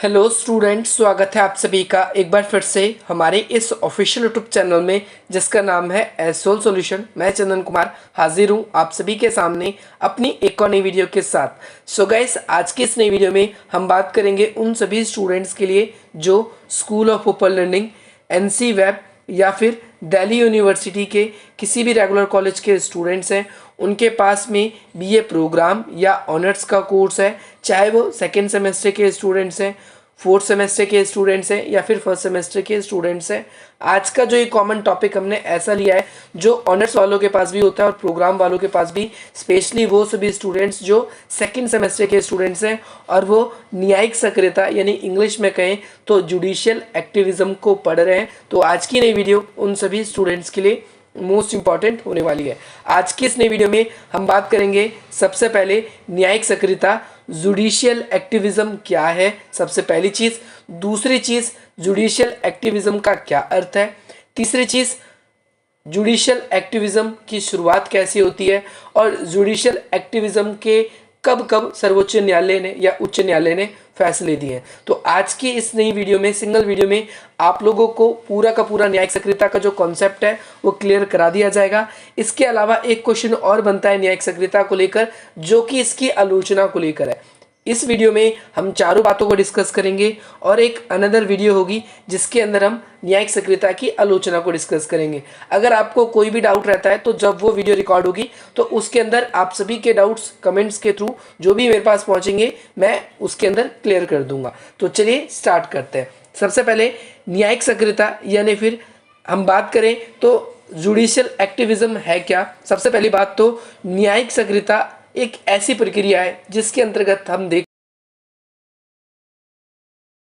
Hello student, स्वागत है आप सभी का एक बार फिर से हमारे इस ऑफिशियल यूट्यूब चैनल में जिसका नाम है एसोल सॉल्यूशन। मैं चंदन कुमार हाजिर हूँ आप सभी के सामने अपनी एक और नई वीडियो के साथ। सो गाइस, आज की इस नई वीडियो में हम बात करेंगे उन सभी स्टूडेंट्स के लिए जो school of open learning, NC web या फिर दिल्ली यूनिवर्सिटी के किसी भी रेगुलर कॉलेज के स्टूडेंट्स हैं, उनके पास में बीए प्रोग्राम या ऑनर्स का कोर्स है, चाहे वो सेकेंड सेमेस्टर के स्टूडेंट्स हैं, फोर्थ सेमेस्टर के स्टूडेंट्स हैं या फिर फर्स्ट सेमेस्टर के स्टूडेंट्स हैं। आज का जो ये कॉमन टॉपिक हमने ऐसा लिया है जो ऑनर्स वालों के पास भी होता है और प्रोग्राम वालों के पास भी, स्पेशली वो सभी स्टूडेंट्स जो सेकंड सेमेस्टर के स्टूडेंट्स हैं और वो न्यायिक सक्रियता यानी इंग्लिश में कहें तो जुडिशियल एक्टिविज्म को पढ़ रहे हैं। तो आज की नई वीडियो उन सभी स्टूडेंट्स के लिए मोस्ट इंपॉर्टेंट होने वाली है। आज की इस नई वीडियो में हम बात करेंगे सबसे पहले न्यायिक सक्रियता, जुडिशियल एक्टिविज्म क्या है, सबसे पहली चीज़। दूसरी चीज़, जुडिशियल एक्टिविज्म का क्या अर्थ है। तीसरी चीज़, जुडिशियल एक्टिविज्म की शुरुआत कैसे होती है और जुडिशियल एक्टिविज्म के कब कब सर्वोच्च न्यायालय ने या उच्च न्यायालय ने फैसले दिए हैं। तो आज की इस नई वीडियो में, सिंगल वीडियो में, आप लोगों को पूरा का पूरा न्यायिक सक्रियता का जो कॉन्सेप्ट है वो क्लियर करा दिया जाएगा। इसके अलावा एक क्वेश्चन और बनता है न्यायिक सक्रियता को लेकर, जो कि इसकी आलोचना को लेकर है। इस वीडियो में हम चारों बातों को डिस्कस करेंगे और एक अनदर वीडियो होगी जिसके अंदर हम न्यायिक सक्रियता की आलोचना को डिस्कस करेंगे। अगर आपको कोई भी डाउट रहता है तो जब वो वीडियो रिकॉर्ड होगी तो उसके अंदर आप सभी के डाउट्स कमेंट्स के थ्रू जो भी मेरे पास पहुंचेंगे मैं उसके अंदर क्लियर कर दूंगा। तो चलिए स्टार्ट करते हैं। सबसे पहले न्यायिक सक्रियता यानी फिर हम बात करें तो जुडिशियल एक्टिविज्म है क्या। सबसे पहली बात तो न्यायिक सक्रियता एक ऐसी प्रक्रिया है जिसके अंतर्गत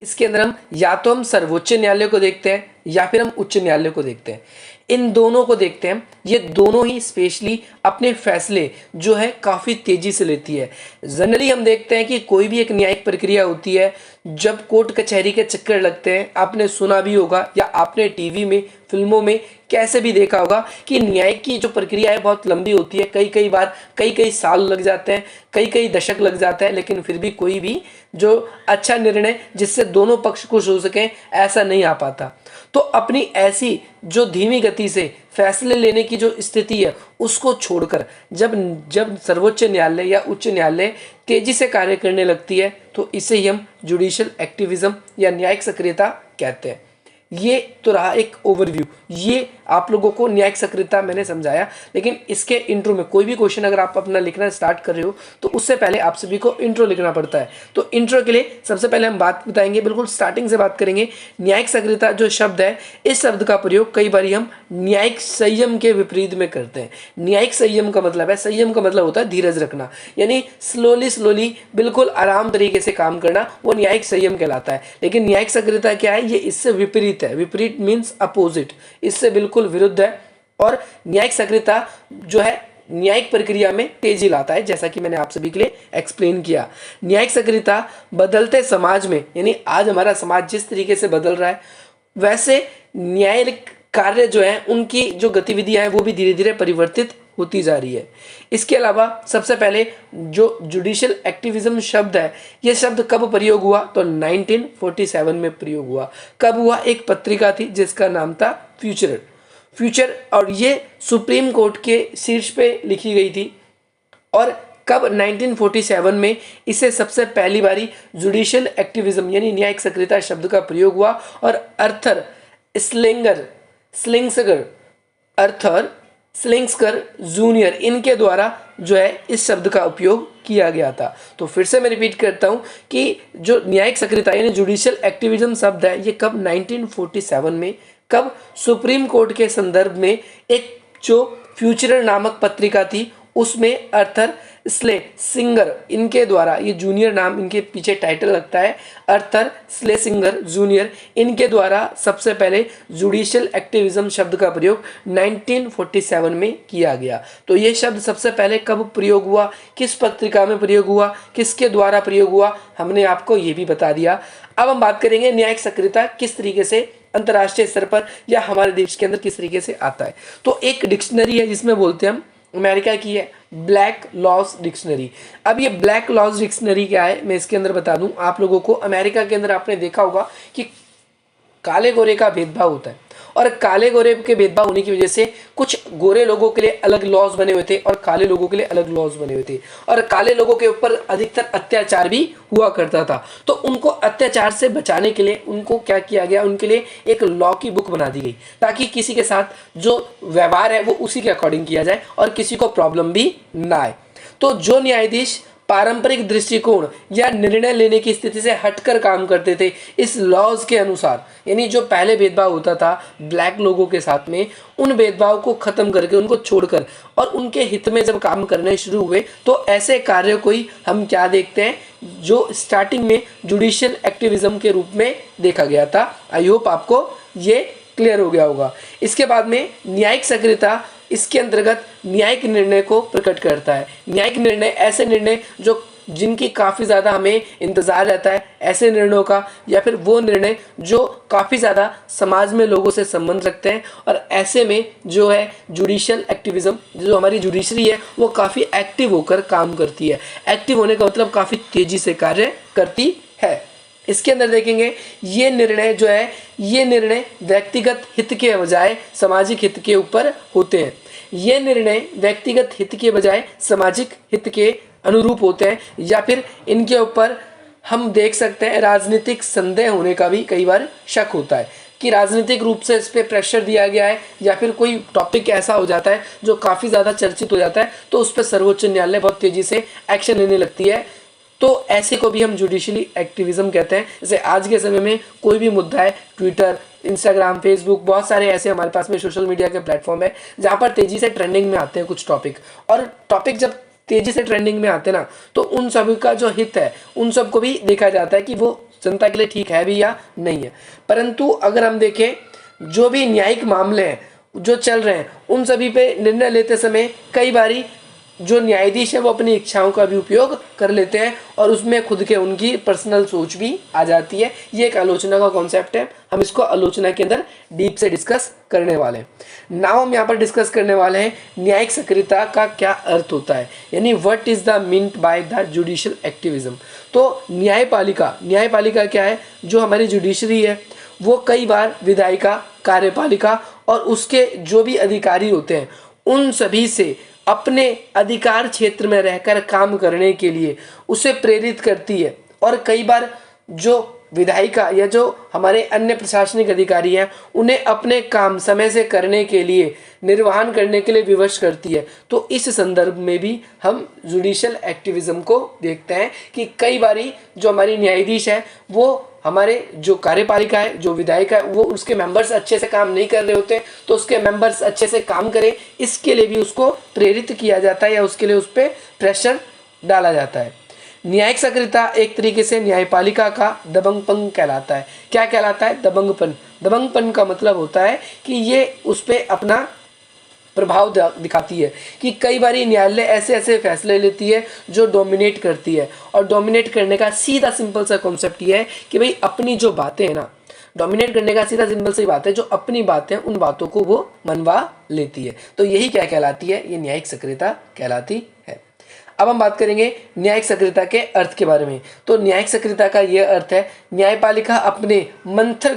इसके अंदर हम या तो हम सर्वोच्च न्यायालय को देखते हैं या फिर हम उच्च न्यायालय को देखते हैं। इन दोनों को देखते हैं। ये दोनों ही स्पेशली अपने फैसले जो है काफ़ी तेज़ी से लेती है। जनरली हम देखते हैं कि कोई भी एक न्यायिक प्रक्रिया होती है, जब कोर्ट कचहरी के चक्कर लगते हैं, आपने सुना भी होगा या आपने टीवी में, फिल्मों में कैसे भी देखा होगा कि न्यायिक की जो प्रक्रिया है बहुत लंबी होती है। कई बार कई साल लग जाते हैं, कई दशक लग जाते हैं, लेकिन फिर भी कोई भी जो अच्छा निर्णय जिससे दोनों पक्ष खुश हो सकें ऐसा नहीं आ पाता। तो अपनी ऐसी जो धीमी गति से फैसले लेने की जो स्थिति है उसको छोड़कर जब सर्वोच्च न्यायालय या उच्च न्यायालय तेजी से कार्य करने लगती है तो इसे ही हम जुडिशियल एक्टिविज्म या न्यायिक सक्रियता कहते हैं। ये तो रहा एक ओवरव्यू। ये आप लोगों को न्यायिक सक्रियता मैंने समझाया, लेकिन इसके इंट्रो में कोई भी क्वेश्चन अगर आप अपना लिखना स्टार्ट कर रहे हो तो उससे पहले आप सभी को इंट्रो लिखना पड़ता है। तो इंट्रो के लिए सबसे पहले हम बात बताएंगे, बिल्कुल स्टार्टिंग से बात करेंगे। न्यायिक सक्रियता जो शब्द है, इस शब्द का प्रयोग कई बार हम न्यायिक संयम के विपरीत में करते हैं। न्यायिक संयम का मतलब है, संयम का मतलब होता है धीरज रखना, यानी स्लोली बिल्कुल आराम तरीके से काम करना, वो न्यायिक संयम कहलाता है। लेकिन न्यायिक सक्रियता क्या है, ये इससे विपरीत है। विपरीत मीन्स अपोजिट, इससे बिल्कुल विरुद्ध है। और न्यायिक सक्रियता जो है न्यायिक प्रक्रिया में तेजी लाता है, जैसा कि मैंने आप सभी के लिए एक्सप्लेन किया। न्यायिक सक्रियता बदलते समाज में, यानी आज हमारा समाज जिस तरीके से बदल रहा है वैसे न्यायिक कार्य जो है उनकी जो गतिविधियां हैं वो भी धीरे धीरे परिवर्तित होती जा रही है। इसके अलावा सबसे पहले जो जुडिशियल एक्टिविज्म शब्द है, यह शब्द कब प्रयोग हुआ तो 1947 में प्रयोग हुआ। कब हुआ? एक पत्रिका थी जिसका नाम था फ्यूचर, और ये सुप्रीम कोर्ट के शीर्ष पे लिखी गई थी। और कब? 1947 में इसे सबसे पहली बारी जुडिशियल एक्टिविज्म यानी न्यायिक सक्रियता शब्द का प्रयोग हुआ और अर्थर स्लिंगस्कर जूनियर इनके द्वारा जो है इस शब्द का उपयोग किया गया था। तो फिर से मैं रिपीट करता हूं कि जो न्यायिक सक्रियता यानी जुडिशियल एक्टिविज्म शब्द है, ये कब? 1947 में। कब? सुप्रीम कोर्ट के संदर्भ में एक जो फ्यूचर नामक पत्रिका थी उसमें अर्थर स्लेसिंगर इनके द्वारा, ये जूनियर नाम इनके पीछे टाइटल लगता है, अर्थर स्लेसिंगर जूनियर इनके द्वारा सबसे पहले जुडिशियल एक्टिविज्म शब्द का प्रयोग 1947 में किया गया। तो ये शब्द सबसे पहले कब प्रयोग हुआ, किस पत्रिका में प्रयोग हुआ, किसके द्वारा प्रयोग हुआ, हमने आपको ये भी बता दिया। अब हम बात करेंगे न्यायिक सक्रियता किस तरीके से अंतर्राष्ट्रीय स्तर पर या हमारे देश के अंदर किस तरीके से आता है। तो एक डिक्शनरी है जिसमें बोलते हैं हम अमेरिका की है ब्लैक लॉज डिक्शनरी। अब ये ब्लैक लॉज डिक्शनरी क्या है मैं इसके अंदर बता दूं आप लोगों को। अमेरिका के अंदर आपने देखा होगा कि काले गोरे का भेदभाव होता है, और काले गोरे के भेदभाव होने की वजह से कुछ गोरे लोगों के लिए अलग लॉज बने हुए थे और काले लोगों के लिए अलग लॉज बने हुए थे, और काले लोगों के ऊपर अधिकतर अत्याचार भी हुआ करता था। तो उनको अत्याचार से बचाने के लिए उनको क्या किया गया, उनके लिए एक लॉ की बुक बना दी गई ताकि किसी के साथ जो व्यवहार है वो उसी के अकॉर्डिंग किया जाए और किसी को प्रॉब्लम भी ना आए। तो जो न्यायाधीश पारंपरिक दृष्टिकोण या निर्णय लेने की स्थिति से हटकर काम करते थे इस लॉज के अनुसार, यानी जो पहले भेदभाव होता था ब्लैक लोगों के साथ में, उन भेदभाव को खत्म करके उनको छोड़कर और उनके हित में जब काम करने शुरू हुए तो ऐसे कार्यों को ही हम क्या देखते हैं जो स्टार्टिंग में जुडिशियल एक्टिविज्म के रूप में देखा गया था। आई होप आपको ये क्लियर हो गया होगा। इसके बाद में न्यायिक सक्रियता इसके अंतर्गत न्यायिक निर्णय को प्रकट करता है। न्यायिक निर्णय ऐसे निर्णय जो जिनकी काफ़ी ज़्यादा हमें इंतज़ार रहता है ऐसे निर्णयों का, या फिर वो निर्णय जो काफ़ी ज़्यादा समाज में लोगों से संबंध रखते हैं, और ऐसे में जो है जुडिशियल एक्टिविज्म जो हमारी जुडिशरी है वो काफ़ी एक्टिव होकर काम करती है। एक्टिव होने का मतलब काफ़ी तेज़ी से कार्य करती है। इसके अंदर देखेंगे ये निर्णय जो है ये निर्णय व्यक्तिगत हित के बजाय सामाजिक हित के ऊपर होते हैं। ये निर्णय व्यक्तिगत हित के बजाय सामाजिक हित के अनुरूप होते हैं, या फिर इनके ऊपर हम देख सकते हैं राजनीतिक संदेह होने का भी कई बार शक होता है कि राजनीतिक रूप से इस पर प्रेशर दिया गया है, या फिर कोई टॉपिक ऐसा हो जाता है जो काफ़ी ज़्यादा चर्चित हो जाता है तो उस पर सर्वोच्च न्यायालय बहुत तेज़ी से एक्शन लेने लगती है। तो ऐसे को भी हम जुडिशली एक्टिविज्म कहते हैं। जैसे आज के समय में कोई भी मुद्दा है, ट्विटर, इंस्टाग्राम, फेसबुक, बहुत सारे ऐसे हमारे पास में सोशल मीडिया के प्लेटफॉर्म है जहाँ पर तेज़ी से ट्रेंडिंग में आते हैं कुछ टॉपिक, और टॉपिक जब तेज़ी से ट्रेंडिंग में आते हैं ना तो उन सभी का जो हित है उन सबको भी देखा जाता है कि वो जनता के लिए ठीक है भी या नहीं है। परंतु अगर हम देखें जो भी न्यायिक मामले हैं जो चल रहे हैं उन सभी पे निर्णय लेते समय कई बारी जो न्यायाधीश है वो अपनी इच्छाओं का भी उपयोग कर लेते हैं और उसमें खुद के उनकी पर्सनल सोच भी आ जाती है। ये एक आलोचना का कॉन्सेप्ट है, हम इसको आलोचना के अंदर डीप से डिस्कस करने वाले हैं। नाउ हम यहाँ पर डिस्कस करने वाले हैं न्यायिक सक्रियता का क्या अर्थ होता है, यानी what is the meant by the judicial activism. तो न्यायपालिका क्या है, जो हमारी जुडिशरी है वो कई बार विधायिका, कार्यपालिका और उसके जो भी अधिकारी होते हैं उन सभी से अपने अधिकार क्षेत्र में रहकर काम करने के लिए उसे प्रेरित करती है, और कई बार जो विधायिका या जो हमारे अन्य प्रशासनिक अधिकारी हैं उन्हें अपने काम समय से करने के लिए, निर्वहन करने के लिए विवश करती है। तो इस संदर्भ में भी हम जुडिशियल एक्टिविज्म को देखते हैं कि कई बारी जो हमारी न्यायाधीश है वो हमारे जो कार्यपालिका है, जो विधायिका है, वो उसके मेंबर्स अच्छे से काम नहीं कर रहे होते तो उसके मेंबर्स अच्छे से काम करें इसके लिए भी उसको प्रेरित किया जाता है या उसके लिए उस पर प्रेशर डाला जाता है। न्यायिक सक्रियता एक तरीके से न्यायपालिका का दबंगपन कहलाता है। क्या कहलाता है? दबंगपन। दबंगपन का मतलब होता है कि ये उस पर अपना प्रभाव दिखाती है कि कई बार न्यायालय ऐसे ऐसे फैसले लेती है जो डोमिनेट करती है, और डोमिनेट करने का सीधा सिंपल सा कॉन्सेप्ट ये है कि भाई अपनी जो बातें हैं ना, डोमिनेट करने का सीधा सिंपल सी बात है जो अपनी बातें हैं उन बातों को वो मनवा लेती है। तो यही क्या कहलाती है? ये न्यायिक सक्रियता कहलाती है। अब हम बात करेंगे न्यायिक सक्रियता के अर्थ के बारे में। तो न्यायिक सक्रियता का यह अर्थ है न्यायपालिका अपने मंथर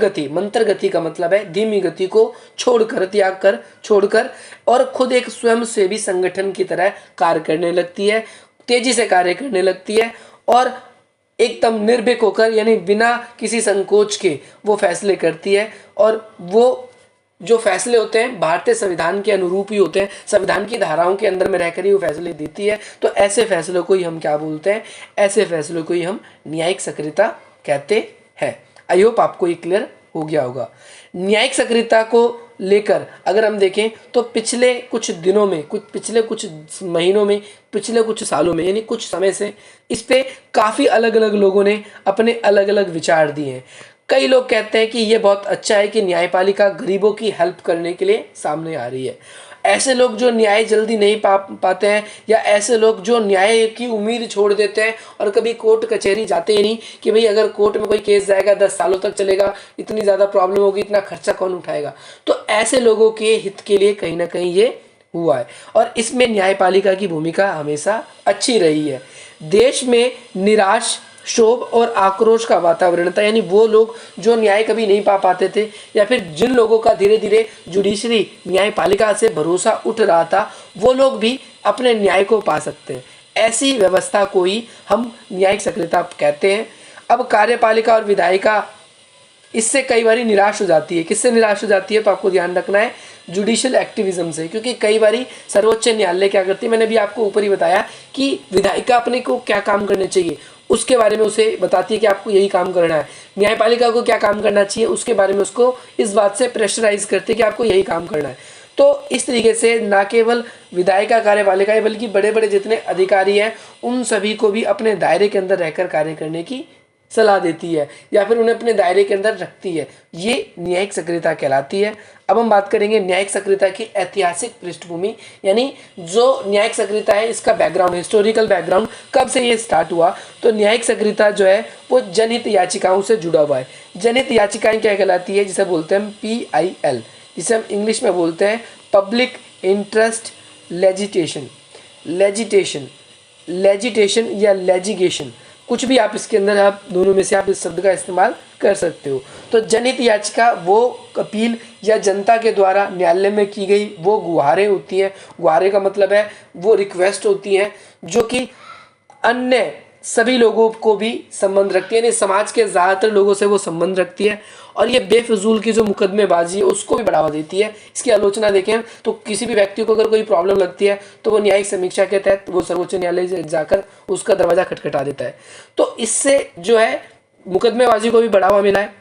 गति का मतलब है धीमी गति को छोड़कर, त्याग कर, छोड़कर और खुद एक स्वयंसेवी संगठन की तरह कार्य करने लगती है, तेजी से कार्य करने लगती है और एकदम निर्भीक होकर यानी बिना किसी संकोच के वो फैसले करती है। और वो जो फैसले होते हैं भारतीय संविधान के अनुरूप ही होते हैं, संविधान की धाराओं के अंदर में रहकर ही वो फैसले देती है। तो ऐसे फैसलों को ही हम क्या बोलते हैं? ऐसे फैसलों को ही हम न्यायिक सक्रियता कहते हैं। आई होप आपको ये क्लियर हो गया होगा। न्यायिक सक्रियता को लेकर अगर हम देखें तो पिछले कुछ दिनों में, पिछले कुछ महीनों में, पिछले कुछ सालों में यानी कुछ समय से इस पे काफ़ी अलग अलग लोगों ने अपने अलग अलग विचार दिए हैं। कई लोग कहते हैं कि ये बहुत अच्छा है कि न्यायपालिका गरीबों की हेल्प करने के लिए सामने आ रही है। ऐसे लोग जो न्याय जल्दी नहीं पाते हैं, या ऐसे लोग जो न्याय की उम्मीद छोड़ देते हैं और कभी कोर्ट कचहरी जाते ही नहीं कि भाई अगर कोर्ट में कोई केस जाएगा 10 सालों तक चलेगा, इतनी ज़्यादा प्रॉब्लम होगी, इतना खर्चा कौन उठाएगा। तो ऐसे लोगों के हित के लिए कहीं ना कहीं ये हुआ है और इसमें न्यायपालिका की भूमिका हमेशा अच्छी रही है। देश में निराश, क्षोभ और आक्रोश का वातावरण था, यानी वो लोग जो न्याय कभी नहीं पा पाते थे या फिर जिन लोगों का धीरे धीरे जुडिशरी न्यायपालिका से भरोसा उठ रहा था, वो लोग भी अपने न्याय को पा सकते हैं। ऐसी व्यवस्था को ही हम न्यायिक सक्रियता कहते हैं। अब कार्यपालिका और विधायिका इससे कई बार निराश हो जाती है। किससे निराश हो जाती है? तो आपको ध्यान रखना है जुडिशियल एक्टिविज्म से, क्योंकि कई बार सर्वोच्च न्यायालय क्या करती है, मैंने भी आपको ऊपर ही बताया कि विधायिका अपने को क्या काम करने चाहिए उसके बारे में उसे बताती है कि आपको यही काम करना है। न्यायपालिका को क्या काम करना चाहिए उसके बारे में उसको इस बात से प्रेशराइज करती है कि आपको यही काम करना है। तो इस तरीके से न केवल विधायिका कार्यपालिका है बल्कि बड़े बड़े जितने अधिकारी हैं उन सभी को भी अपने दायरे के अंदर रहकर कार्य करने की सलाह देती है या फिर उन्हें अपने दायरे के अंदर रखती है। ये न्यायिक सक्रियता कहलाती है। अब हम बात करेंगे न्यायिक सक्रियता की ऐतिहासिक पृष्ठभूमि, यानी जो न्यायिक सक्रियता है इसका बैकग्राउंड, हिस्टोरिकल बैकग्राउंड, कब से ये स्टार्ट हुआ। तो न्यायिक सक्रियता जो है वो जनहित याचिकाओं से जुड़ा हुआ है। जनहित याचिकाएं क्या कहलाती है? जिसे बोलते हैं PIL, जिसे हम इंग्लिश में बोलते हैं पब्लिक इंटरेस्ट लेजिटेशन या लेजिगेशन, कुछ भी आप इसके अंदर, आप दोनों में से आप इस शब्द का इस्तेमाल कर सकते हो। तो जनहित याचिका वो अपील या जनता के द्वारा न्यायालय में की गई वो गुहारें होती हैं। गुहारें का मतलब है वो रिक्वेस्ट होती हैं जो कि अन्य सभी लोगों को भी संबंध रखती है, यानी समाज के ज़्यादातर लोगों से वो संबंध रखती है और ये बेफजूल की जो मुकदमेबाजी है उसको भी बढ़ावा देती है। इसकी आलोचना देखें तो किसी भी व्यक्ति को अगर कोई प्रॉब्लम लगती है तो वो न्यायिक समीक्षा के तहत वो सर्वोच्च न्यायालय जाकर उसका दरवाज़ा खटखटा देता है। तो इससे जो है मुकदमेबाजी को भी बढ़ावा मिला है।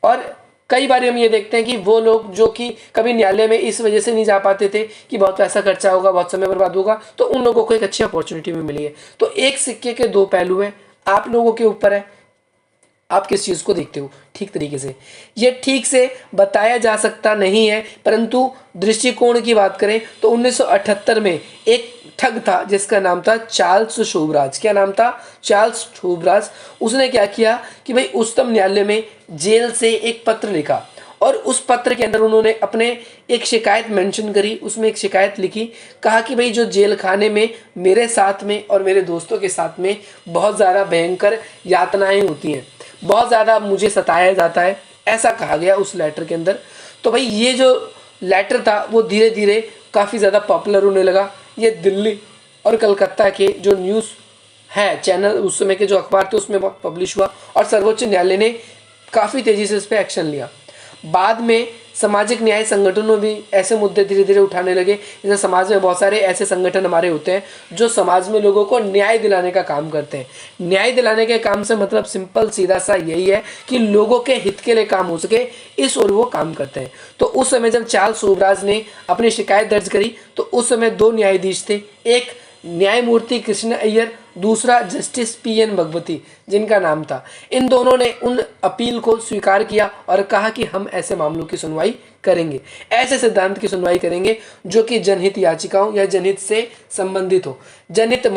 और कई बार हम ये देखते हैं कि वो लोग जो कि कभी न्यायालय में इस वजह से नहीं जा पाते थे कि बहुत पैसा खर्चा होगा, बहुत समय बर्बाद होगा, तो उन लोगों को एक अच्छी अपॉर्चुनिटी भी मिली है। तो एक सिक्के के दो पहलू हैं, आप लोगों के ऊपर है आप किस चीज़ को देखते हो ठीक तरीके से। ये ठीक से बताया जा सकता नहीं है, परंतु दृष्टिकोण की बात करें तो 1978 में एक ठग था जिसका नाम था चार्ल्स शोभराज। क्या नाम था? चार्ल्स शोभराज। उसने क्या किया कि भाई उच्चतम न्यायालय में जेल से एक पत्र लिखा और उस पत्र के अंदर उन्होंने अपने एक शिकायत मेंशन करी। उसमें एक शिकायत लिखी, कहा कि भाई जो जेल खाने में मेरे साथ में और मेरे दोस्तों के साथ में बहुत ज़्यादा भयंकर यातनाएं होती हैं, बहुत ज़्यादा मुझे सताया जाता है, ऐसा कहा गया उस लेटर के अंदर। तो भाई ये जो लेटर था वो धीरे धीरे काफ़ी ज़्यादा पॉपुलर होने लगा। ये दिल्ली और कलकत्ता के जो न्यूज़ है चैनल, उस समय के जो अखबार थे उसमें पब्लिश हुआ और सर्वोच्च न्यायालय ने काफ़ी तेज़ी से इस पर एक्शन लिया। बाद में सामाजिक न्याय संगठनों भी ऐसे मुद्दे धीरे धीरे उठाने लगे। जैसे समाज में बहुत सारे ऐसे संगठन हमारे होते हैं जो समाज में लोगों को न्याय दिलाने का काम करते हैं। न्याय दिलाने के काम से मतलब सिंपल सीधा सा यही है कि लोगों के हित के लिए काम हो सके, इस ओर वो काम करते हैं। तो उस समय जब चार्ल्स शोभराज ने अपनी शिकायत दर्ज करी तो उस समय दो न्यायाधीश थे, एक न्यायमूर्ति कृष्ण अय्यर, दूसरा जस्टिस PN भगवती जिनका नाम था। इन दोनों ने उन अपील को स्वीकार किया और कहा कि हम ऐसे मामलों की सुनवाई करेंगे, ऐसे सिद्धांत की सुनवाई करेंगे जो कि जनहित याचिकाओं या जनहित से संबंधित हो। जनहित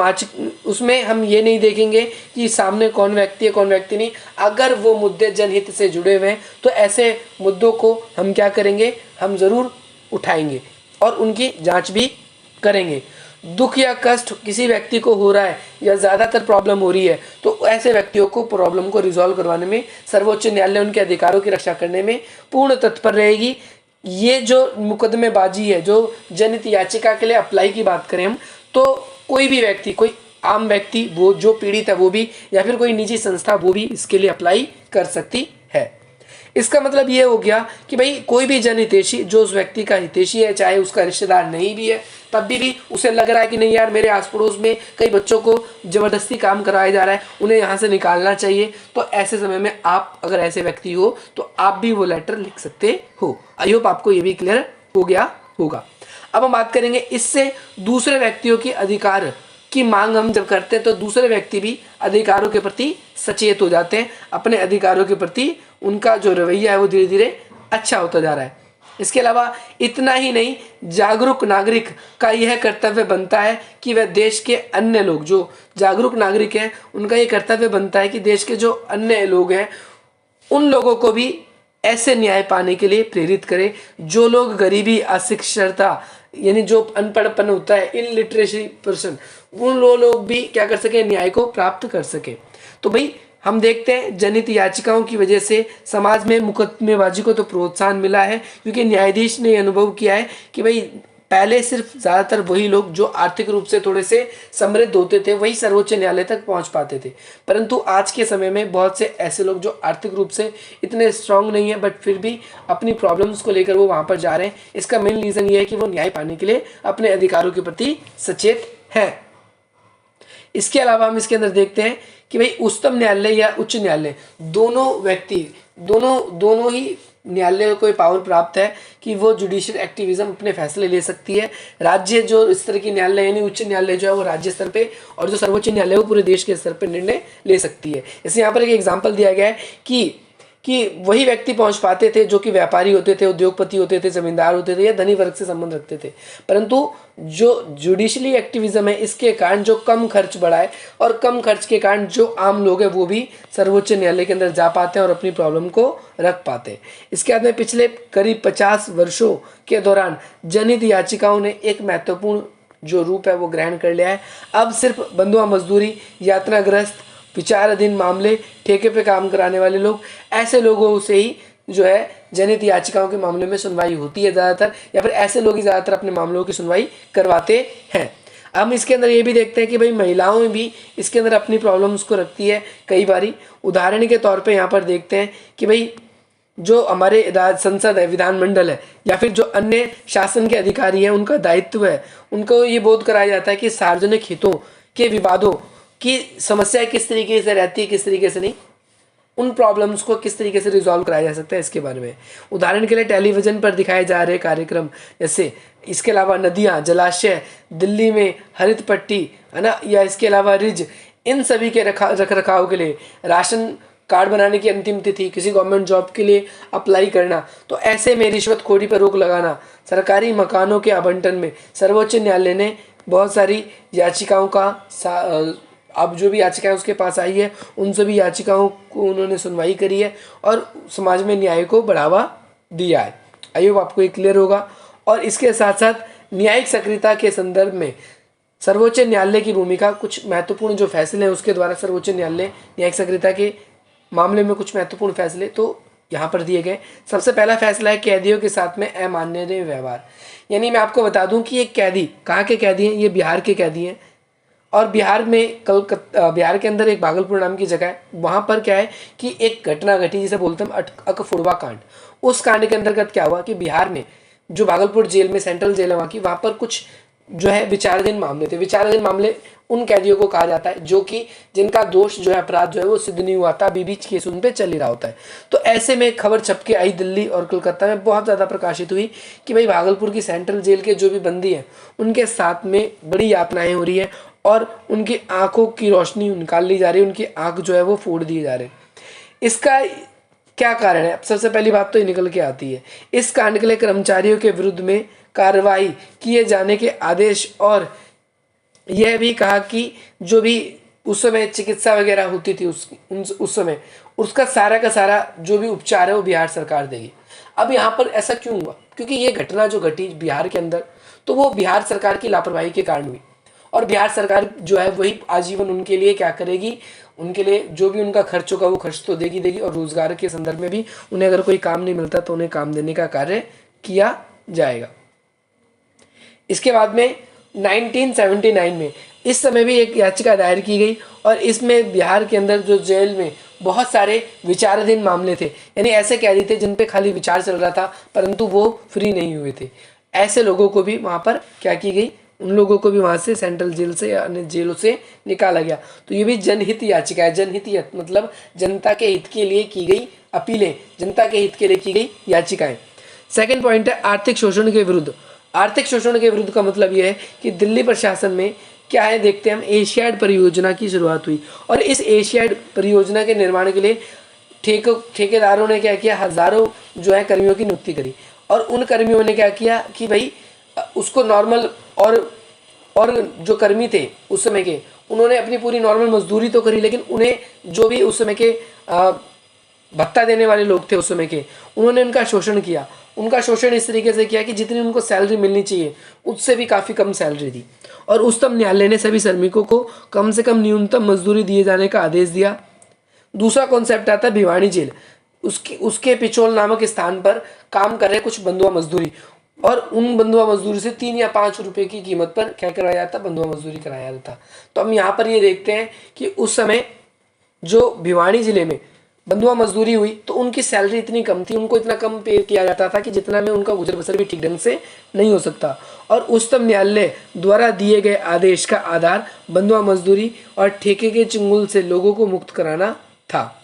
उसमें हम ये नहीं देखेंगे कि सामने कौन व्यक्ति है कौन व्यक्ति नहीं, अगर वो मुद्दे जनहित से जुड़े हुए हैं तो ऐसे मुद्दों को हम क्या करेंगे, हम ज़रूर उठाएंगे और उनकी जाँच भी करेंगे। दुख या कष्ट किसी व्यक्ति को हो रहा है या ज़्यादातर प्रॉब्लम हो रही है तो ऐसे व्यक्तियों को प्रॉब्लम को रिजॉल्व करवाने में सर्वोच्च न्यायालय उनके अधिकारों की रक्षा करने में पूर्ण तत्पर रहेगी। ये जो मुकदमेबाजी है, जो जनहित याचिका के लिए अप्लाई की बात करें हम, तो कोई भी व्यक्ति, कोई आम व्यक्ति, वो जो पीड़ित है वो भी, या फिर कोई निजी संस्था वो भी इसके लिए अप्लाई कर सकती है। इसका मतलब ये हो गया कि भाई कोई भी जनहितैषी जो उस व्यक्ति का हितैषी है, चाहे उसका रिश्तेदार नहीं भी है, तब भी उसे लग रहा है कि नहीं यार मेरे आस पड़ोस में कई बच्चों को ज़बरदस्ती काम कराया जा रहा है, उन्हें यहाँ से निकालना चाहिए, तो ऐसे समय में आप अगर ऐसे व्यक्ति हो तो आप भी वो लेटर लिख सकते हो। आई होप आपको ये भी क्लियर हो गया होगा। अब हम बात करेंगे इससे दूसरे व्यक्तियों के अधिकार की मांग हम जब करते हैं तो दूसरे व्यक्ति भी अधिकारों के प्रति सचेत हो जाते हैं, अपने अधिकारों के प्रति उनका जो रवैया है वो धीरे धीरे अच्छा होता जा रहा है। इसके अलावा इतना ही नहीं, जागरूक नागरिक का यह कर्तव्य बनता है कि वह देश के अन्य लोग, जो जागरूक नागरिक हैं उनका ये कर्तव्य बनता है कि देश के जो अन्य लोग हैं उन लोगों को भी ऐसे न्याय पाने के लिए प्रेरित करें। जो लोग गरीबी, अशिक्षितता यानी जो अनपढ़पन होता है, इलिटरेसी पर्सन, उन लोग भी क्या कर सके, न्याय को प्राप्त कर सके। तो भाई हम देखते हैं जनहित याचिकाओं की वजह से समाज में मुकदमेबाजी को तो प्रोत्साहन मिला है, क्योंकि न्यायाधीश ने अनुभव किया है कि भाई पहले सिर्फ ज़्यादातर वही लोग जो आर्थिक रूप से थोड़े से समृद्ध होते थे वही सर्वोच्च न्यायालय तक पहुंच पाते थे, परंतु आज के समय में बहुत से ऐसे लोग जो आर्थिक रूप से इतने स्ट्रांग नहीं है बट फिर भी अपनी प्रॉब्लम्स को लेकर वो वहाँ पर जा रहे हैं। इसका मेन रीज़न ये है कि वो न्याय पाने के लिए अपने अधिकारों के प्रति सचेत हैं। इसके अलावा हम इसके अंदर देखते हैं कि भाई उच्चतम न्यायालय या उच्च न्यायालय दोनों व्यक्ति दोनों ही न्यायालय को पावर प्राप्त है कि वो जुडिशियल एक्टिविज्म अपने फैसले ले सकती है। राज्य जो इस तरह की न्यायालय यानी उच्च न्यायालय जो है वो राज्य स्तर पे, और जो सर्वोच्च न्यायालय वो पूरे देश के स्तर पे निर्णय ले सकती है। इसे यहाँ पर एक एग्जाम्पल दिया गया है कि वही व्यक्ति पहुंच पाते थे जो कि व्यापारी होते थे, उद्योगपति होते थे, जमींदार होते थे या धनी वर्ग से संबंध रखते थे, परंतु जो जुडिशली एक्टिविज्म है इसके कारण जो कम खर्च बढ़ा है और कम खर्च के कारण जो आम लोग हैं वो भी सर्वोच्च न्यायालय के अंदर जा पाते हैं और अपनी प्रॉब्लम को रख पाते हैं। इसके बाद में पिछले करीब 50 वर्षों के दौरान जनहित याचिकाओं ने एक महत्वपूर्ण जो रूप है वो ग्रहण कर लिया है। अब सिर्फ बंधुआ मजदूरी, यातनाग्रस्त, विचाराधीन मामले, ठेके पे काम कराने वाले लोग, ऐसे लोगों से ही जो है जनहित याचिकाओं के मामले में सुनवाई होती है ज़्यादातर, या फिर ऐसे लोग ही ज़्यादातर अपने मामलों की सुनवाई करवाते हैं। हम इसके अंदर ये भी देखते हैं कि भाई महिलाओं भी इसके अंदर अपनी प्रॉब्लम्स को रखती है कई बारी। उदाहरण के तौर पे यहाँ पर देखते हैं कि भाई जो हमारे संसद है, विधानमंडल है, या फिर जो अन्य शासन के अधिकारी हैं, उनका दायित्व है, उनको ये बोध कराया जाता है कि सार्वजनिक हितों के विवादों की समस्या किस तरीके से रहती है, किस तरीके से नहीं, उन प्रॉब्लम्स को किस तरीके से रिजॉल्व कराया जा सकता है इसके बारे में। उदाहरण के लिए टेलीविज़न पर दिखाए जा रहे कार्यक्रम जैसे, इसके अलावा नदियाँ, जलाशय, दिल्ली में हरित पट्टी है ना, या इसके अलावा रिज, इन सभी के रख रखाव के लिए राशन कार्ड बनाने की अंतिम तिथि, किसी गवर्नमेंट जॉब के लिए अप्लाई करना, तो ऐसे में रिश्वतखोरी पर रोक लगाना, सरकारी मकानों के आवंटन में सर्वोच्च न्यायालय ने बहुत सारी याचिकाओं का अब जो भी याचिकाएं उसके पास आई है उन सभी याचिकाओं को उन्होंने सुनवाई करी है और समाज में न्याय को बढ़ावा दिया है। आई होप आपको ये क्लियर होगा। और इसके साथ साथ न्यायिक सक्रियता के संदर्भ में सर्वोच्च न्यायालय की भूमिका, कुछ महत्वपूर्ण जो फैसले हैं उसके द्वारा सर्वोच्च न्यायालय न्यायिक सक्रियता के मामले में कुछ महत्वपूर्ण फैसले तो यहाँ पर दिए गए। सबसे पहला फैसला है कैदियों के साथ में अमानवीय व्यवहार। यानी मैं आपको बता दूं कि ये कैदी कहाँ के कैदी हैं, ये बिहार के कैदी हैं। और बिहार में बिहार के अंदर एक भागलपुर नाम की जगह है, वहाँ पर क्या है कि एक घटना घटी जिसे बोलते हैं अकफुड़वा कांड। उस कांड के अंतर्गत क्या हुआ कि बिहार में जो भागलपुर जेल में सेंट्रल जेल है वहाँ की, वहाँ पर कुछ जो है विचाराधीन मामले थे। विचाराधीन मामले उन कैदियों को कहा जाता है जो कि जिनका दोष जो है, अपराध जो है वो सिद्ध नहीं हुआ था, अभी भी केस उन पे चल ही रहा होता है। तो ऐसे में खबर छप के आई, दिल्ली और कोलकाता में बहुत ज़्यादा प्रकाशित हुई कि भाई भागलपुर की सेंट्रल जेल के जो भी बंदी हैं उनके साथ में बड़ी यातनाएं हो रही है और उनकी आंखों की रोशनी निकाल ली जा रही है, उनकी आंख जो है वो फोड़ दिए जा रहे हैं। इसका क्या कारण है? सबसे पहली बात तो ये निकल के आती है, इस कांड के लिए कर्मचारियों के विरुद्ध में कार्रवाई किए जाने के आदेश, और यह भी कहा कि जो भी उस समय चिकित्सा वगैरह होती थी उस समय उसका सारा का सारा जो भी उपचार है वो बिहार सरकार देगी। अब यहाँ पर ऐसा क्यों हुआ? क्योंकि ये घटना जो घटी बिहार के अंदर तो वो बिहार सरकार की लापरवाही के कारण हुई, और बिहार सरकार जो है वही आजीवन उनके लिए क्या करेगी, उनके लिए जो भी उनका खर्च होगा वो खर्च तो देगी, और रोजगार के संदर्भ में भी उन्हें अगर कोई काम नहीं मिलता तो उन्हें काम देने का कार्य किया जाएगा। इसके बाद में 1979 में इस समय भी एक याचिका दायर की गई, और इसमें बिहार के अंदर जो जेल में बहुत सारे विचाराधीन मामले थे, यानी ऐसे कैदी थे जिन पे खाली विचार चल रहा था परंतु वो फ्री नहीं हुए थे, ऐसे लोगों को भी वहाँ पर क्या की गई, उन लोगों को भी वहाँ से सेंट्रल जेल से या अन्य जेलों से निकाला गया। तो ये भी जनहित याचिका है। जनहित मतलब जनता के हित के लिए की गई अपीलें, जनता के हित के लिए की गई याचिकाएं। सेकंड पॉइंट है आर्थिक शोषण के विरुद्ध। आर्थिक शोषण के विरुद्ध का मतलब यह है कि दिल्ली प्रशासन में क्या है, देखते हैं हम, एशियाड परियोजना की शुरुआत हुई, और इस एशियाड परियोजना के निर्माण के लिए ठेकेदारों ने क्या किया, हज़ारों जो है कर्मियों की नियुक्ति करी, और उन कर्मियों ने क्या किया कि भाई उसको नॉर्मल और जो कर्मी थे उस समय के, उन्होंने अपनी पूरी नॉर्मल मजदूरी तो करी, लेकिन उन्हें जो भी उस समय के भत्ता देने वाले लोग थे उस समय के, उन्होंने उनका शोषण किया। उनका शोषण इस तरीके से किया कि जितनी उनको सैलरी मिलनी चाहिए उससे भी काफ़ी कम सैलरी दी, और उच्चतम न्यायालय ने सभी श्रमिकों को कम से कम न्यूनतम मजदूरी दिए जाने का आदेश दिया। दूसरा कॉन्सेप्ट आता है भिवानी जेल। उसके पिछोल नामक स्थान पर काम कर रहे कुछ बंधुआ मजदूरी, और उन बंधुआ मजदूरी से 3 या 5 रुपए की कीमत पर क्या कराया जाता, बंधुआ मजदूरी कराया जाता। तो हम यहाँ पर ये देखते हैं कि उस समय जो भिवानी जिले में बंधुआ मजदूरी हुई तो उनकी सैलरी इतनी कम थी, उनको इतना कम पे किया जाता था कि जितना में उनका गुजर बसर भी ठीक ढंग से नहीं हो सकता। और उच्चतम न्यायालय द्वारा दिए गए आदेश का आधार बंधुआ मजदूरी और ठेके के चंगुल से लोगों को मुक्त कराना था।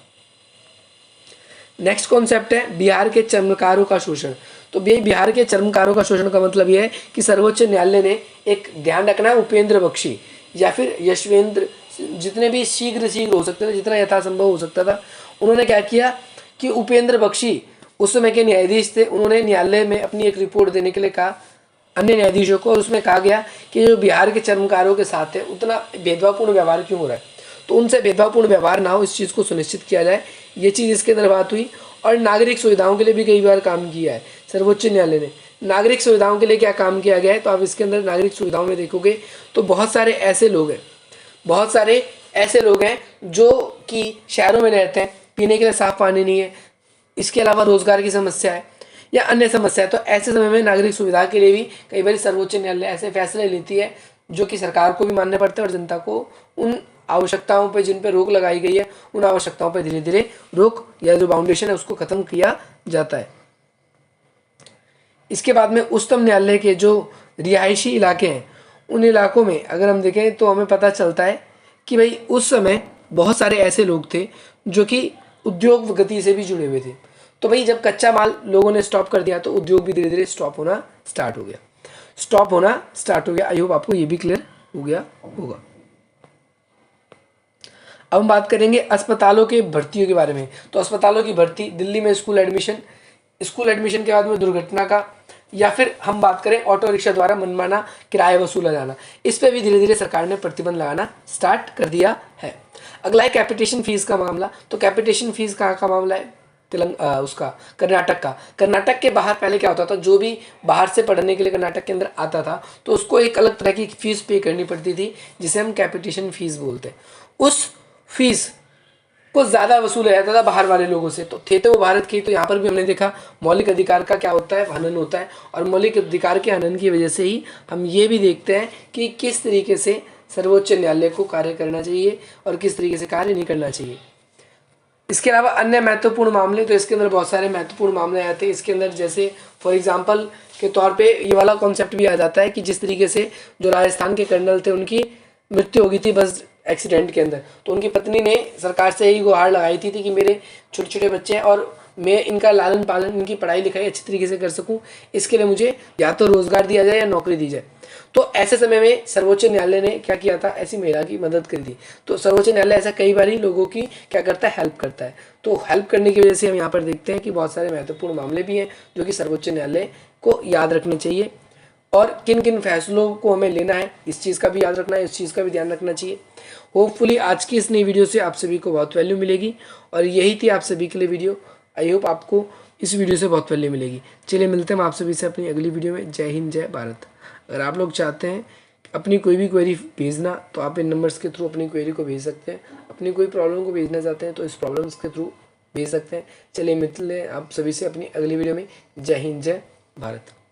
नेक्स्ट कॉन्सेप्ट है बिहार के चर्मकारों का शोषण। तो बिहार के चर्मकारों का शोषण का मतलब यह है कि सर्वोच्च न्यायालय ने एक ध्यान रखना है, उपेंद्र बख्शी या फिर यशवेंद्र, जितने भी शीघ्र हो सकते थे, जितना यथासंभव हो सकता था, उन्होंने क्या किया कि उपेंद्र बख्शी उस समय के न्यायाधीश थे, उन्होंने न्यायालय में अपनी एक रिपोर्ट देने के लिए कहा अन्य न्यायाधीशों को, और उसमें कहा गया कि जो बिहार के चर्मकारों के साथ है उतना भेदभावपूर्ण व्यवहार क्यों हो रहा है, तो उनसे भेदभावपूर्ण व्यवहार ना हो इस चीज़ को सुनिश्चित किया जाए। ये चीज़ इसके अंदर बात हुई। और नागरिक सुविधाओं के लिए भी कई बार काम किया है सर्वोच्च न्यायालय ने। नागरिक सुविधाओं के लिए क्या काम किया गया है, तो आप इसके अंदर नागरिक सुविधाओं में देखोगे तो बहुत सारे ऐसे लोग हैं जो कि शहरों में रहते हैं, पीने के लिए साफ पानी नहीं है, इसके अलावा रोजगार की समस्या है या अन्य समस्या है। तो ऐसे समय में नागरिक सुविधा के लिए भी कई बार सर्वोच्च न्यायालय ऐसे फैसले लेती है जो कि सरकार को भी मानने पड़ते हैं और जनता को उन आवश्यकताओं पर जिन पर रोक लगाई गई है उन आवश्यकताओं पर धीरे धीरे रोक या जो बाउंडेशन है उसको खत्म किया जाता है। इसके बाद में उच्चतम न्यायालय के जो रिहायशी इलाके हैं उन इलाकों में अगर हम देखें तो हमें पता चलता है कि भाई उस समय बहुत सारे ऐसे लोग थे जो कि उद्योग गति से भी जुड़े हुए थे। तो भाई जब कच्चा माल लोगों ने स्टॉप कर दिया तो उद्योग भी धीरे धीरे स्टॉप होना स्टार्ट हो गया। आई होप आपको ये भी क्लियर हो गया होगा। अब हम बात करेंगे अस्पतालों के भर्तियों के बारे में। तो अस्पतालों की भर्ती, दिल्ली में स्कूल एडमिशन के बाद में दुर्घटना का, या फिर हम बात करें ऑटो रिक्शा द्वारा मनमाना किराया वसूला जाना, इस पर भी धीरे धीरे सरकार ने प्रतिबंध लगाना स्टार्ट कर दिया है। अगला है कैपिटेशन फीस का मामला। तो कैपिटेशन फीस कहाँ का मामला है, कर्नाटक का। कर्नाटक के बाहर पहले क्या होता था, जो भी बाहर से पढ़ने के लिए कर्नाटक के अंदर आता था तो उसको एक अलग तरह की फीस पे करनी पड़ती थी जिसे हम कैपिटेशन फीस बोलते हैं। उस फीस को ज़्यादा वसूला जाता था बाहर वाले लोगों से। तो थे तो वो भारत के, तो यहाँ पर भी हमने देखा मौलिक अधिकार का क्या होता है, हनन होता है। और मौलिक अधिकार के हनन की वजह से ही हम ये भी देखते हैं कि किस तरीके से सर्वोच्च न्यायालय को कार्य करना चाहिए और किस तरीके से कार्य नहीं करना चाहिए। इसके अलावा अन्य महत्वपूर्ण मामले, तो इसके अंदर बहुत सारे महत्वपूर्ण मामले आते हैं। इसके अंदर जैसे फॉर एग्जांपल के तौर पे ये वाला कॉन्सेप्ट भी आ जाता है कि जिस तरीके से जो राजस्थान के कर्नल थे उनकी मृत्यु हो गई थी बस एक्सीडेंट के अंदर, तो उनकी पत्नी ने सरकार से यही गुहार लगाई थी कि मेरे छोटे छोटे बच्चे हैं और मैं इनका लालन पालन, इनकी पढ़ाई लिखाई अच्छी तरीके से कर सकूं, इसके लिए मुझे या तो रोजगार दिया जाए या नौकरी दी जाए। तो ऐसे समय में सर्वोच्च न्यायालय ने क्या किया था, ऐसी महिला की मदद कर दी। तो सर्वोच्च न्यायालय ऐसा कई बार लोगों की क्या करता है, हेल्प करता है। तो हेल्प करने की वजह से हम यहाँ पर देखते हैं कि बहुत सारे महत्वपूर्ण मामले भी हैं जो कि सर्वोच्च न्यायालय को याद रखने चाहिए, और किन किन फैसलों को हमें लेना है इस चीज़ का भी याद रखना है, इस चीज़ का भी ध्यान रखना चाहिए। होपफुली आज की इस नई वीडियो से आप सभी को बहुत वैल्यू मिलेगी, और यही थी आप सभी के लिए वीडियो। आई होप आपको इस वीडियो से बहुत वैल्यू मिलेगी। चलिए मिलते हैं हम आप सभी से अपनी अगली वीडियो में। जय हिंद, जय भारत। अगर आप लोग चाहते हैं अपनी कोई भी क्वेरी भेजना तो आप इन नंबर्स के थ्रू अपनी क्वेरी को भेज सकते हैं। अपनी कोई प्रॉब्लम को भेजना चाहते हैं तो इस प्रॉब्लम्स के थ्रू भेज सकते हैं। चलिए मिलते हैं आप सभी से अपनी अगली वीडियो में। जय हिंद, जय भारत।